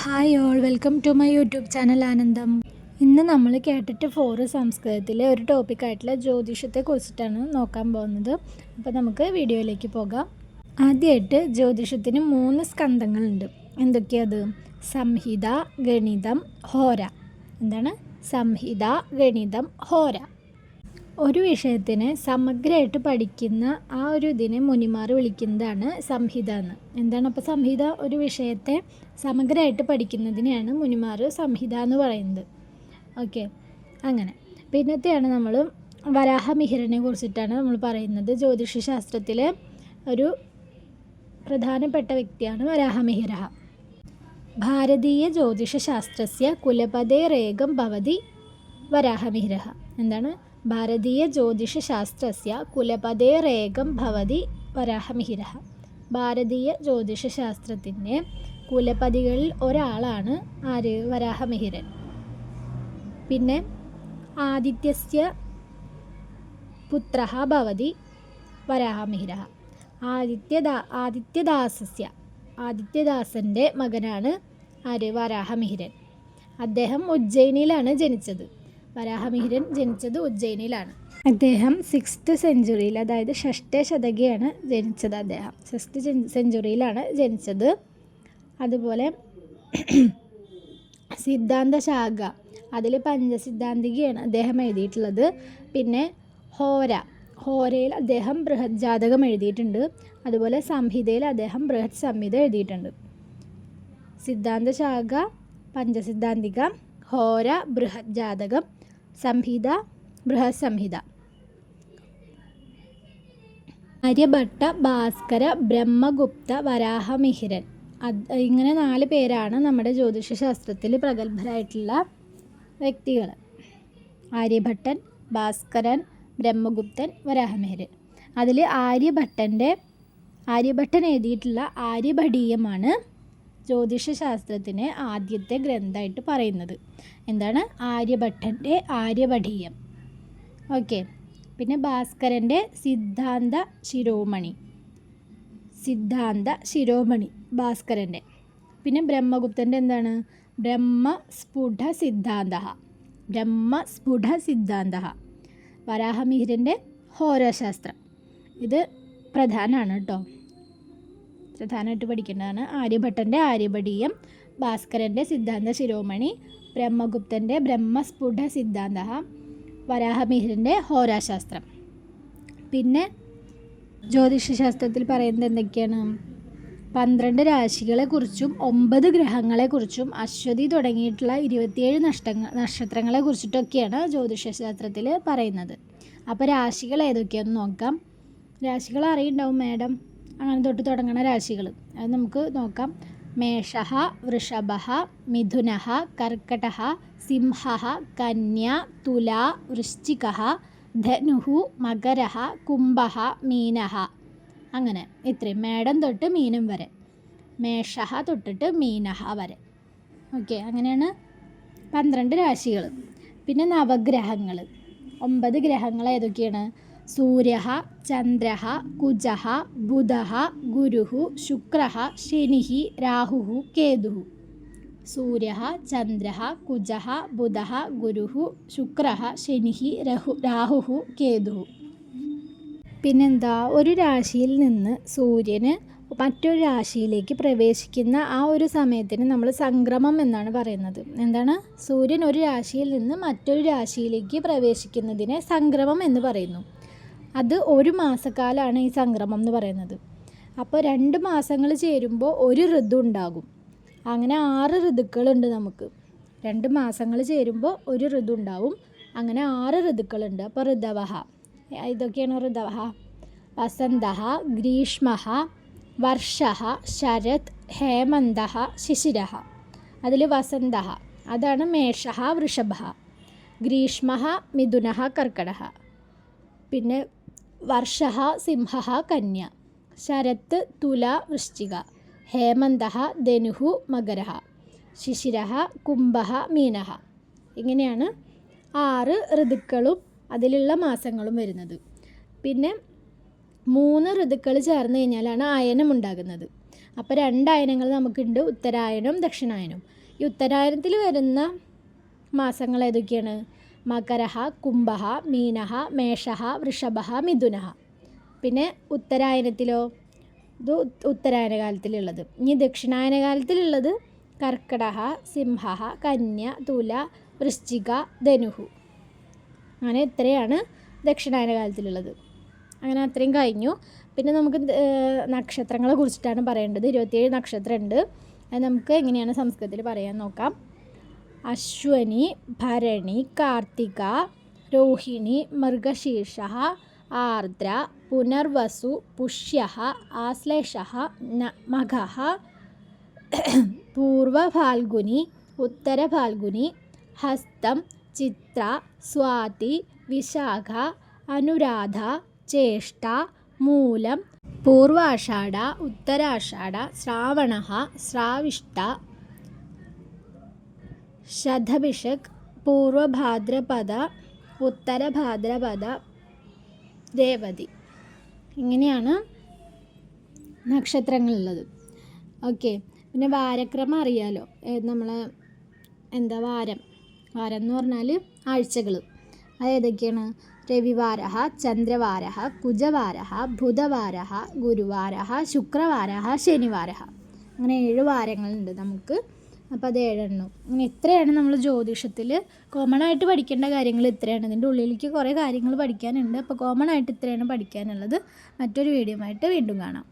Hi all, welcome to my YouTube channel Anandam. ഇന്ന് നമ്മൾ കേട്ടിട്ട് ഫോറ് സംസ്കൃതത്തിലെ ഒരു ടോപ്പിക്കായിട്ടുള്ള ജ്യോതിഷത്തെ കുറിച്ചിട്ടാണ് നോക്കാൻ പോകുന്നത്. അപ്പോൾ നമുക്ക് വീഡിയോയിലേക്ക് പോകാം. ആദ്യമായിട്ട് ജ്യോതിഷത്തിന് 3 സ്കന്ധങ്ങളുണ്ട്. എന്തൊക്കെയത്? സംഹിത, ഗണിതം, ഹോര. എന്താണ് സംഹിത, ഗണിതം, ഹോര? ഒരു വിഷയത്തിനെ സമഗ്രമായിട്ട് പഠിക്കുന്ന ആ ഒരു ഇതിനെ മുനിമാർ വിളിക്കുന്നതാണ് സംഹിത എന്ന്. എന്താണ് അപ്പോൾ സംഹിത? ഒരു വിഷയത്തെ സമഗ്രമായിട്ട് പഠിക്കുന്നതിനെയാണ് മുനിമാർ സംഹിത എന്ന് പറയുന്നത്. ഓക്കെ, അങ്ങനെ. പിന്നത്തെയാണ് നമ്മൾ വരാഹമിഹിരനെ കുറിച്ചിട്ടാണ് നമ്മൾ പറയുന്നത്. ജ്യോതിഷ ശാസ്ത്രത്തിലെ ഒരു പ്രധാനപ്പെട്ട വ്യക്തിയാണ് വരാഹമിഹിര. ഭാരതീയ ജ്യോതിഷശാസ്ത്രസ്യ കുലപതേരേകം ഭവതി വരാഹമിഹിര. എന്താണ്? ഭാരതീയ ജ്യോതിഷശാസ്ത്രസ്യ കുലപതേരേകം ഭവതി വരാഹമിഹിര. ഭാരതീയ ജ്യോതിഷശാസ്ത്രത്തിൻ്റെ കുലപതികളിൽ ഒരാളാണ് ആര്? വരാഹമിഹിരൻ. പിന്നെ ആദിത്യസ്യ പുത്രഃ ഭവതി വരാഹമിഹിര. ആദിത്യദാസൻ്റെ മകനാണ് ആര്? വരാഹമിഹിരൻ. അദ്ദേഹം ഉജ്ജയിനിയിലാണ് ജനിച്ചത്. വരാഹമിഹിരൻ ജനിച്ചത് ഉജ്ജയിനിയിലാണ്. അദ്ദേഹം 6th സെഞ്ച്വറിയിൽ, അതായത് 6th ശതകയാണ് ജനിച്ചത്. അദ്ദേഹം 6th സെഞ്ച്വറിയിലാണ് ജനിച്ചത്. അതുപോലെ സിദ്ധാന്ത ശാഖ, അതിൽ പഞ്ചസിദ്ധാന്തികയാണ് അദ്ദേഹം എഴുതിയിട്ടുള്ളത്. പിന്നെ ഹോരയിൽ അദ്ദേഹം ബൃഹത് ജാതകം എഴുതിയിട്ടുണ്ട്. അതുപോലെ സംഹിതയിൽ അദ്ദേഹം ബൃഹത് സംഹിത എഴുതിയിട്ടുണ്ട്. സിദ്ധാന്ത ശാഖ, പഞ്ചസിദ്ധാന്തിക, ഹോര, ബൃഹത് ജാതകം, സംഹിത, ബൃഹത് സംഹിത. ആര്യഭട്ട, ഭാസ്കര, ബ്രഹ്മഗുപ്ത, വരാഹമിഹിരൻ. ഇങ്ങനെ 4 പേരാണ് നമ്മുടെ ജ്യോതിഷശാസ്ത്രത്തിൽ പ്രഗത്ഭരായിട്ടുള്ള വ്യക്തികൾ. ആര്യഭട്ടൻ, ഭാസ്കരൻ, ബ്രഹ്മഗുപ്തൻ, വരാഹമിഹിരൻ. അതിൽ ആര്യഭട്ടൻ എഴുതിയിട്ടുള്ള ആര്യഭടീയമാണ് ജ്യോതിഷശാസ്ത്രത്തിന് ആദ്യത്തെ ഗ്രന്ഥമായിട്ട് പറയുന്നത്. എന്താണ്? ആര്യഭട്ടൻ്റെ ആര്യഭടീയം. ഓക്കെ. പിന്നെ ഭാസ്കരൻ്റെ സിദ്ധാന്ത ശിരോമണി ഭാസ്കരൻ്റെ. പിന്നെ ബ്രഹ്മഗുപ്തൻ്റെ എന്താണ്? ബ്രഹ്മസ്ഫുട സിദ്ധാന്ത. വരാഹമിഹിരൻ്റെ ഹോരാശാസ്ത്രം. ഇത് പ്രധാനമാണ് കേട്ടോ, പ്രധാനമായിട്ട് പഠിക്കേണ്ടതാണ്. ആര്യഭട്ടൻ്റെ ആര്യഭടീയം, ഭാസ്കരൻ്റെ സിദ്ധാന്ത ശിരോമണി, ബ്രഹ്മഗുപ്തൻ്റെ ബ്രഹ്മസ്ഫുട സിദ്ധാന്ത, വരാഹമിഹിരൻ്റെ ഹോരാശാസ്ത്രം. പിന്നെ ജ്യോതിഷശാസ്ത്രത്തിൽ പറയുന്നത് എന്തൊക്കെയാണ്? 12 രാശികളെക്കുറിച്ചും 9 ഗ്രഹങ്ങളെക്കുറിച്ചും അശ്വതി തുടങ്ങിയിട്ടുള്ള 27 നക്ഷത്രങ്ങളെ കുറിച്ചിട്ടൊക്കെയാണ് ജ്യോതിഷശാസ്ത്രത്തിൽ പറയുന്നത്. അപ്പോൾ രാശികൾ ഏതൊക്കെയാണെന്ന് നോക്കാം. രാശികൾ അറിയുണ്ടാവും മാഡം, അങ്ങനെ തൊട്ട് തുടങ്ങുന്ന രാശികൾ അത് നമുക്ക് നോക്കാം. മേഷഃ, വൃഷഭഃ, മിഥുനഃ, കർക്കടഃ, സിംഹഃ, കന്യാ, തുലാ, വൃശ്ചികഃ, ധനുഃ, മകരഃ, കുംഭഃ, മീനഃ. അങ്ങനെ ഇത്രയും, മേടം തൊട്ട് മീനം വരെ, മേഷഃ തൊട്ടിട്ട് മീനഃ വരെ. ഓക്കെ, അങ്ങനെയാണ് 12 രാശികൾ. പിന്നെ നവഗ്രഹങ്ങൾ, 9 ഗ്രഹങ്ങൾ ഏതൊക്കെയാണ്? സൂര്യഃ, ചന്ദ്രഃ, കുജഃ, ബുധഃ, ഗുരുഃ, ശുക്രഃ, ശനിഃ, രാഹുഃ, കേതുഃ. സൂര്യഃ, ചന്ദ്രഃ, കുജഃ, ബുധഃ, ഗുരുഃ, ശുക്രഃ, ശനിഃ, രാഹുഃ, കേതുഃ. പിന്നെന്താ? ഒരു രാശിയിൽ നിന്ന് സൂര്യന് മറ്റൊരു രാശിയിലേക്ക് പ്രവേശിക്കുന്ന ആ ഒരു സമയത്തിന് നമ്മൾ സംക്രമം എന്നാണ് പറയുന്നത്. എന്താണ്? സൂര്യൻ ഒരു രാശിയിൽ നിന്ന് മറ്റൊരു രാശിയിലേക്ക് പ്രവേശിക്കുന്നതിനെ സംക്രമം എന്ന് പറയുന്നു. അത് 1 മാസക്കാലമാണ് ഈ സംക്രമം എന്ന് പറയുന്നത്. അപ്പോൾ 2 മാസങ്ങൾ ചേരുമ്പോൾ ഒരു ഋതു ഉണ്ടാകും. അങ്ങനെ 6 ഋതുക്കളുണ്ട് നമുക്ക്. 2 മാസങ്ങൾ ചേരുമ്പോൾ ഒരു ഋതു ഉണ്ടാവും. അങ്ങനെ 6 ഋതുക്കളുണ്ട്. അപ്പോൾ ഋതവഃ, ഇതൊക്കെയാണ് ഋതവഃ. വസന്തഃ, ഗ്രീഷ്മഃ, വർഷഃ, ശരത്, ഹേമന്തഃ, ശിശിരഃ. അതിൽ വസന്തഃ അതാണ് മേഷഃ, വൃഷഭഃ. ഗ്രീഷ്മഃ, മിഥുനഃ, കർക്കടഃ. പിന്നെ വർഷഃ, സിംഹഃ, കന്യ. ശരത്, തുല, വൃശ്ചിക. ഹേമന്തഃ, ധനുഃ, മകരഃ. ശിശിരഃ, കുംഭഃ, മീനഃ. ഇങ്ങനെയാണ് 6 ഋതുക്കളും അതിലുള്ള മാസങ്ങളും വരുന്നത്. പിന്നെ 3 ഋതുക്കൾ ചേർന്ന് കഴിഞ്ഞാലാണ് അയനം ഉണ്ടാകുന്നത്. അപ്പോൾ 2 അയനങ്ങൾ നമുക്കുണ്ട്, ഉത്തരായനം ദക്ഷിണായനം. ഈ ഉത്തരായനത്തിൽ വരുന്ന മാസങ്ങൾ ഏതൊക്കെയാണ്? മകരഃ, കുംഭഃ, മീനഃ, മേഷഃ, വൃഷഭഃ, മിഥുനഃ. പിന്നെ ഉത്തരായനത്തിലോ? ഇത് ഉത്തരായന കാലത്തിലുള്ളത്. ഇനി ദക്ഷിണായന കാലത്തിലുള്ളത് കർക്കിടക, സിംഹ, കന്യ, തുല, വൃശ്ചിക, ധനുഹു. അങ്ങനെ ഇത്രയാണ് ദക്ഷിണായന കാലത്തിലുള്ളത്. അങ്ങനെ അത്രയും കഴിഞ്ഞു. പിന്നെ നമുക്ക് നക്ഷത്രങ്ങളെ കുറിച്ചിട്ടാണ് പറയേണ്ടത്. 27 നക്ഷത്രമുണ്ട്. അത് നമുക്ക് എങ്ങനെയാണ് സംസ്കൃതത്തിൽ പറയാൻ നോക്കാം. അശ്വനി, ഭരണി, കാർത്തിക, രോഹിണി, മൃഗശീർഷഃ, ആർദ്ര, പുനർവസു, പുഷ്യഃ, ആശ്ലേഷഃ, മഘഃ, പൂർവഫാൽഗുനി, ഉത്തരഫാൽഗുനി, ഹസ്തം, ചിത്ര, സ്വാതി, വിശാഖ, അനുരാധ, ജ്യേഷ്ഠ, മൂലം, പൂർവാഷാഢ, ഉത്തരാഷാഢ, ശ്രാവണഃ, ശ്രാവിഷ്ട, ശതഭിഷക്, പൂർവഭാദ്രപദ, ഉത്തരഭാദ്രപദ, രേവതി. ഇങ്ങനെയാണ് നക്ഷത്രങ്ങളുള്ളത്. ഓക്കെ. പിന്നെ വാരക്രമം അറിയാലോ. നമ്മൾ വാരം എന്ന് പറഞ്ഞാൽ ആഴ്ചകൾ. അതേതൊക്കെയാണ്? രവിവാരഃ, ചന്ദ്രവാരഃ, കുജവാരഃ, ബുധവാരഃ, ഗുരുവാരഃ, ശുക്രവാരഃ, ശനിവാരഃ. അങ്ങനെ 7 വാരങ്ങളുണ്ട് നമുക്ക്. അപ്പോൾ അത് 7 എണ്ണം. അങ്ങനെ ഇത്രയാണ് നമ്മൾ ജ്യോതിഷത്തിൽ കോമൺ ആയിട്ട് പഠിക്കേണ്ട കാര്യങ്ങൾ ഇത്രയാണ്. ഇതിൻ്റെ ഉള്ളിലേക്ക് കുറേ കാര്യങ്ങൾ പഠിക്കാനുണ്ട്. അപ്പോൾ കോമൺ ആയിട്ട് ഇത്രയാണ് പഠിക്കാനുള്ളത്. മറ്റൊരു വീഡിയോ ആയിട്ട് വീണ്ടും കാണാം.